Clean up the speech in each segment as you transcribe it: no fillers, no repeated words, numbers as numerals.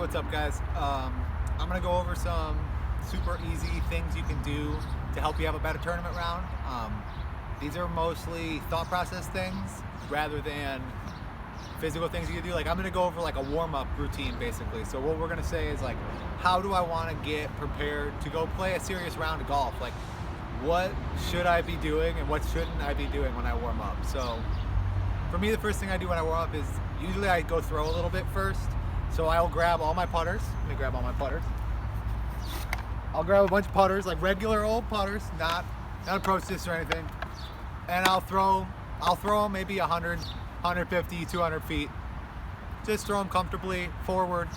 what's up, guys? I'm gonna go over some super easy things you can do to help you have a better tournament round. These are mostly thought process things rather than physical things you can do. Like, I'm gonna go over like a warm-up routine basically. So what we're gonna say is like, how do I want to get prepared to go play a serious round of golf? Like, what should I be doing and what shouldn't I be doing when I warm up? So for me, the first thing I do when I warm up is usually I go throw a little bit first. So I'll grab all my putters. Let me grab all my putters. I'll grab a bunch of putters, like regular old putters, not approach discs or anything. And I'll throw them maybe 100, 150, 200 feet. Just throw them comfortably forward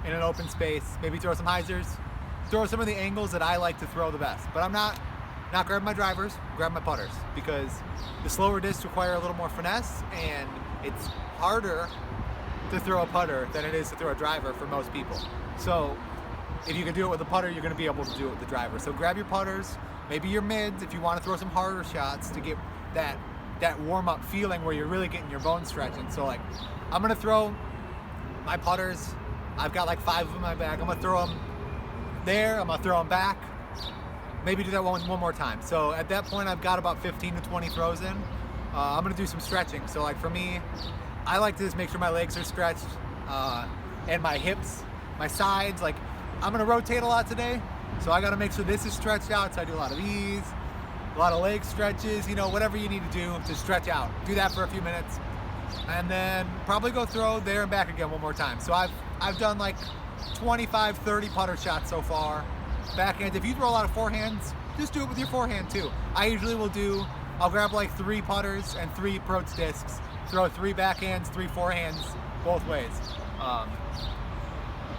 in an open space. Maybe throw some hyzers. Throw some of the angles that I like to throw the best. But I'm not grabbing my drivers, grab my putters, because the slower discs require a little more finesse, and it's harder to throw a putter than it is to throw a driver for most people. So if you can do it with a putter, you're going to be able to do it with the driver. So grab your putters, maybe your mids if you want to throw some harder shots to get that warm-up feeling where you're really getting your bones stretching. So like, I'm going to throw my putters. I've got like 5 of them in my bag. I'm going to throw them there. I'm going to throw them back. Maybe do that one more time. So at that point, I've got about 15 to 20 throws in. I'm going to do some stretching. So like for me, I like to just make sure my legs are stretched and my hips, my sides. Like, I'm gonna rotate a lot today, so I gotta make sure this is stretched out. So I do a lot of these, a lot of leg stretches, you know, whatever you need to do to stretch out. Do that for a few minutes, and then probably go throw there and back again one more time. So I've done like 25, 30 putter shots so far. Backhand, if you throw a lot of forehands, just do it with your forehand too. I usually I'll grab like 3 putters and 3 approach discs. Throw 3 backhands, 3 forehands, both ways.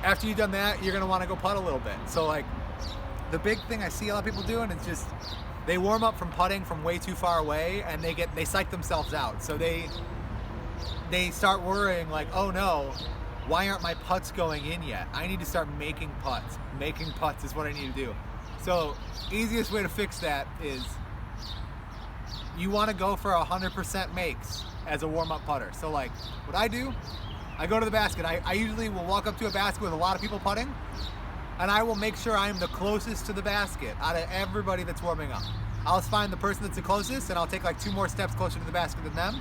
After you've done that, you're gonna wanna go putt a little bit. So like, the big thing I see a lot of people doing is just, they warm up from putting from way too far away, and they psych themselves out. So they start worrying like, oh no, why aren't my putts going in yet? I need to start making putts. Making putts is what I need to do. So easiest way to fix that is, you wanna go for 100% makes as a warm-up putter. So like, what I do, I go to the basket. I usually will walk up to a basket with a lot of people putting, and I will make sure I'm the closest to the basket out of everybody that's warming up. I'll just find the person that's the closest, and I'll take like 2 more steps closer to the basket than them,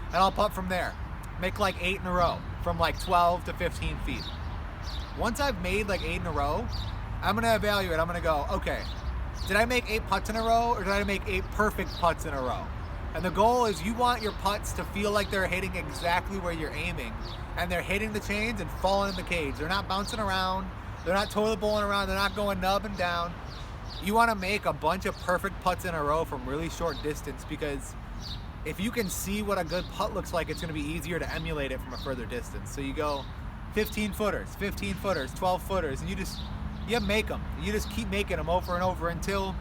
and I'll putt from there. Make like 8 in a row from like 12 to 15 feet. Once I've made like 8 in a row, I'm gonna evaluate. I'm gonna go, okay, did I make 8 putts in a row, or did I make 8 perfect putts in a row? And the goal is, you want your putts to feel like they're hitting exactly where you're aiming, and they're hitting the chains and falling in the cage. They're not bouncing around, they're not toilet bowling around, they're not going nub and down. You want to make a bunch of perfect putts in a row from really short distance, because if you can see what a good putt looks like, it's going to be easier to emulate it from a further distance. So you go 15 footers, 15 footers, 12 footers, and you make them. You just keep making them over and over until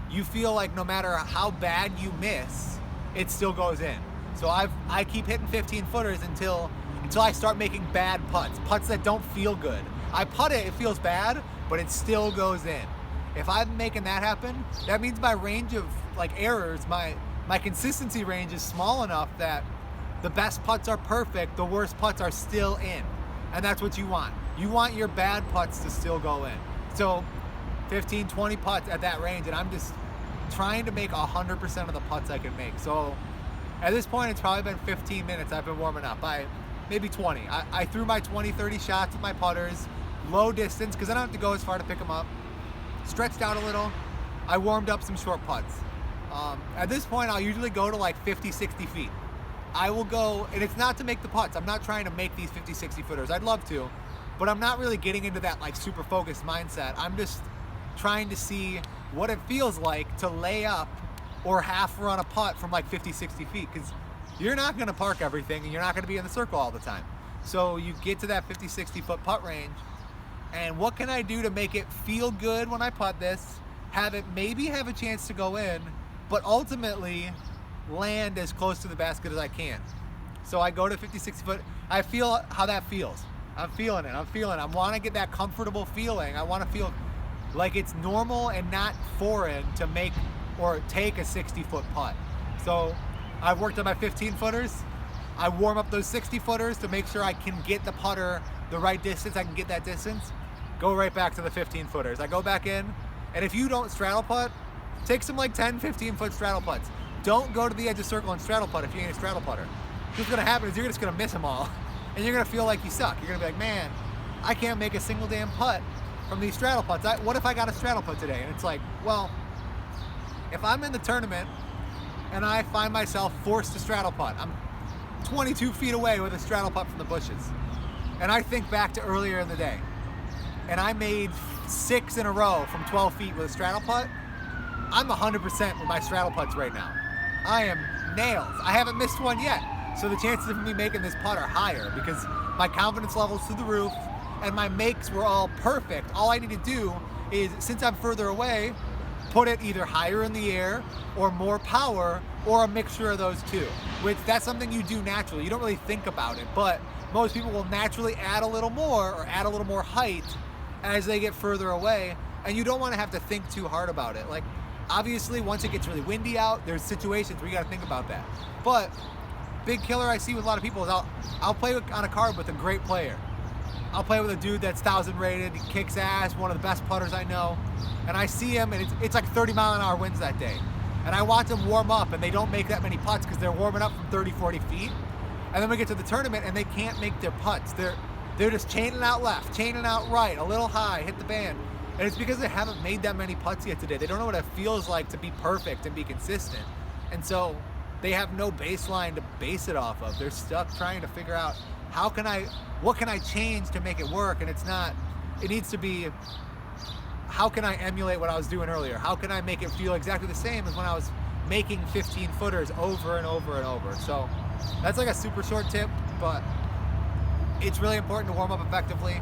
you feel like no matter how bad you miss, it still goes in. So I keep hitting 15 footers until I start making bad putts that don't feel good. I putt it feels bad, but it still goes in. If I'm making that happen, that means my range of like errors, my consistency range is small enough that the best putts are perfect, the worst putts are still in. And that's what you want. You want your bad putts to still go in. So 15, 20 putts at that range, and I'm just trying to make 100% of the putts I can make. So at this point, it's probably been 15 minutes I've been warming up. Maybe 20. I threw my 20, 30 shots with my putters, low distance, because I don't have to go as far to pick them up. Stretched out a little. I warmed up some short putts. At this point, I'll usually go to like 50, 60 feet. I will go, and it's not to make the putts. I'm not trying to make these 50, 60 footers. I'd love to, but I'm not really getting into that like super focused mindset. I'm just trying to see what it feels like to lay up or half run a putt from like 50, 60 feet, because you're not going to park everything and you're not going to be in the circle all the time. So you get to that 50, 60 foot putt range, and what can I do to make it feel good when I putt this, maybe have a chance to go in, but ultimately land as close to the basket as I can. So I go to 50, 60 foot. I feel how that feels. I'm feeling it. I want to get that comfortable feeling. I want to feel like it's normal and not foreign to make or take a 60-foot putt. So I've worked on my 15 footers. I warm up those 60 footers to make sure I can get the putter the right distance, I can get that distance, go right back to the 15 footers. I go back in, and if you don't straddle putt, take some like 10, 15 foot straddle putts. Don't go to the edge of circle and straddle putt if you ain't a straddle putter. What's gonna happen is you're just gonna miss them all, and you're gonna feel like you suck. You're gonna be like, man, I can't make a single damn putt from these straddle putts. What if I got a straddle putt today? And it's like, well, if I'm in the tournament and I find myself forced to straddle putt, I'm 22 feet away with a straddle putt from the bushes. And I think back to earlier in the day, and I made 6 in a row from 12 feet with a straddle putt. I'm 100% with my straddle putts right now. I am nails. I haven't missed one yet. So the chances of me making this putt are higher because my confidence level's through the roof and my makes were all perfect. All I need to do is, since I'm further away, put it either higher in the air or more power or a mixture of those two, which that's something you do naturally. You don't really think about it, but most people will naturally add a little more or add a little more height as they get further away, and you don't want to have to think too hard about it. Like, obviously, once it gets really windy out, there's situations where you got to think about that. But big killer I see with a lot of people is I'll play on a card with a great player. I'll play with a dude that's 1,000 rated, he kicks ass, one of the best putters I know, and I see him, and it's like 30-mile-an-hour winds that day. And I watch them warm up, and they don't make that many putts because they're warming up from 30, 40 feet. And then we get to the tournament, and they can't make their putts. They're just chaining out left, chaining out right, a little high, hit the band. And it's because they haven't made that many putts yet today. They don't know what it feels like to be perfect and be consistent. And so they have no baseline to base it off of. They're stuck trying to figure out what can I change to make it work? And it needs to be, how can I emulate what I was doing earlier? How can I make it feel exactly the same as when I was making 15 footers over and over and over? So that's like a super short tip, but it's really important to warm up effectively.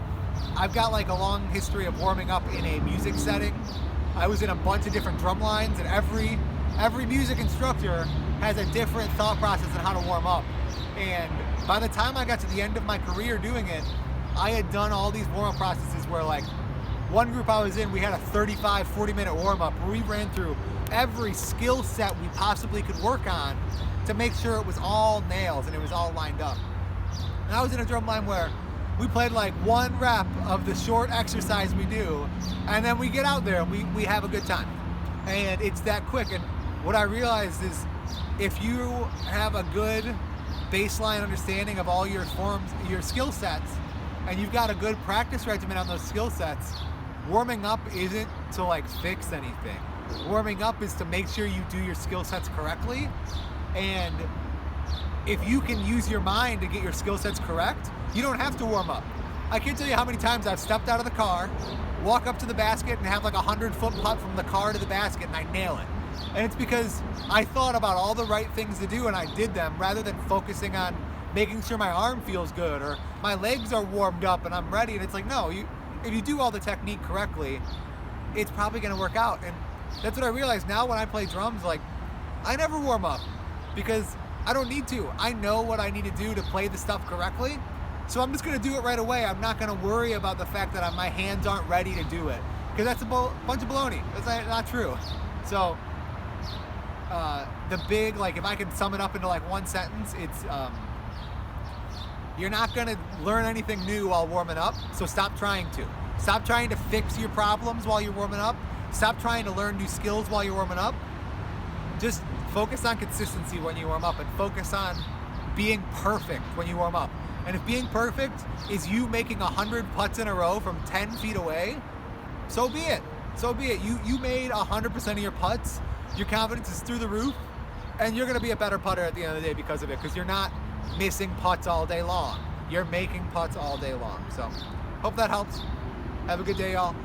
I've got like a long history of warming up in a music setting. I was in a bunch of different drum lines, and every music instructor has a different thought process on how to warm up. And by the time I got to the end of my career doing it, I had done all these warm-up processes where, like, one group I was in, we had a 35, 40-minute warm-up where we ran through every skill set we possibly could work on to make sure it was all nails and it was all lined up. And I was in a drum line where we played like one rep of the short exercise we do, and then we get out there and we have a good time. And it's that quick. And what I realized is if you have a good baseline understanding of all your forms, your skill sets, and you've got a good practice regimen on those skill sets, warming up isn't to like fix anything. Warming up is to make sure you do your skill sets correctly. And if you can use your mind to get your skill sets correct, you don't have to warm up. I can't tell you how many times I've stepped out of the car, walk up to the basket and have like a 100-foot putt from the car to the basket and I nail it. And it's because I thought about all the right things to do and I did them rather than focusing on making sure my arm feels good or my legs are warmed up and I'm ready. And it's like, no, if you do all the technique correctly, it's probably gonna work out. And that's what I realized now when I play drums, like, I never warm up because I don't need to. I know what I need to do to play the stuff correctly. So I'm just gonna do it right away. I'm not gonna worry about the fact that my hands aren't ready to do it, because that's a bunch of baloney. That's not true. So the big, like, if I could sum it up into like one sentence, it's you're not gonna learn anything new while warming up, so stop trying to. Stop trying to fix your problems while you're warming up. Stop trying to learn new skills while you're warming up. Just focus on consistency when you warm up and focus on being perfect when you warm up. And if being perfect is you making 100 putts in a row from 10 feet away, so be it. So be it. You made 100% of your putts. Your confidence is through the roof, and you're gonna be a better putter at the end of the day because of it, because you're not missing putts all day long. You're making putts all day long. So hope that helps. Have a good day, y'all.